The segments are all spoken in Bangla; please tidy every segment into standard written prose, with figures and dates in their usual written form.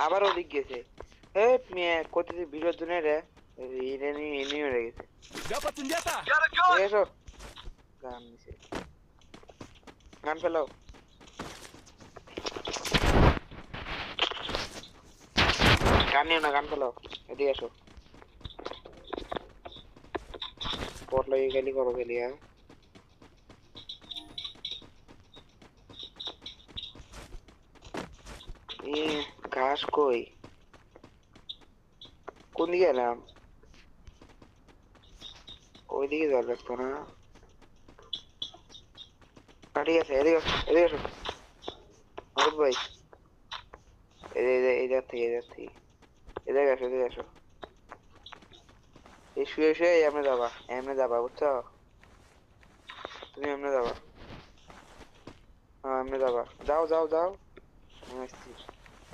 আবার ওদিক গেছে। এ মেয়ে কোথায় ভিডিওর জন্য রে এনে হয়ে গেছে। Dapat senjata. এসো গান নিছে, গান ফেলাও। গান নিও না, গান ফেলাও। এদিকে আসো, পট লাগিয়ে গেলি করো গেলি। হ্যাঁ এ ঘাস কই, কোন দিকে এলাম? ওইদিকে যাওয়ার লাগতো না। ঠিক আছে, এদিকে আসো, এদিকে আসো মারুফ ভাই। এই জায়গা থেকে, এই জায়গা থেকে, এদিকে আসো, এদিকে আসো। এই শুয়ে শুয়ে এমনি যাবা, এমনি যাবা বুঝছো? তুমি এমনি যাবা। হ্যাঁ এমনি যাবা, যাও যাও যাও। আমি আসছি।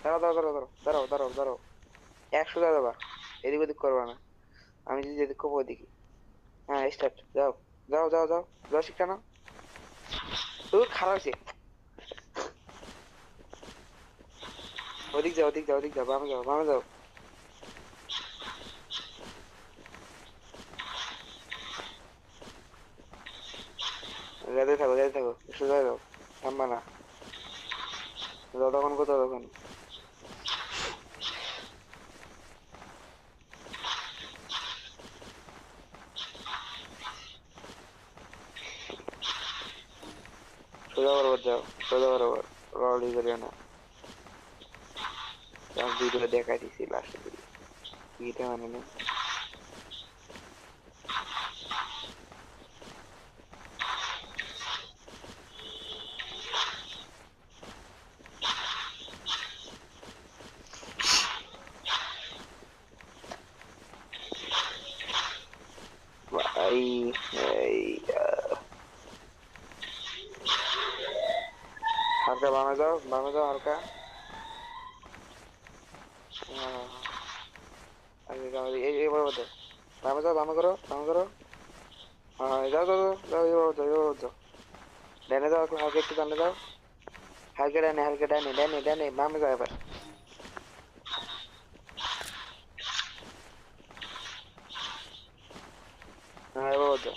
দাঁড়াও দাঁড়াও দাঁড়াও দাঁড়াও দাঁড়াও দাঁড়াও দাঁড়াও। 100 যাবা, এদিক ওদিক করবা না। আমি যদি যেদিক করবো ওইদিকে। হ্যাঁ স্টার্ট, যাও যাও যাও যাও। যাও শিক্ষা না, তুই খারাপ হয়েছে। ওদিক যাও, ওদিক যাও, ওদিক যাও, বামে যাও, বামে যাও। যেতে থাকো, যেতে থাকো, সোজা যাও, থামবা না। যতক্ষণ কোথাও তখন। সোজা বরাবর যাও, সোজা বরাবর। রওলি করিও না। ভিডিও দেখাই দিছি লাস্টে দিকে, ভিডিও মানে না। ভাই এই হালকা বামে যাও, বামে যাও হালকা। আগে যাও, এই বরাবর যাও। বামে যাও, বামে করো, বামে করো। হ্যাঁ যাও যাও যাও যাও, এই বরাবর যাও, এই বরাবর যাও। ডানে যাও, হালকা একটু ডানে যাও। হালকা ডানে, হালকা ডানে, ডানে ডানে, বামে যাও এবার। হ্যাঁ এবার যাও।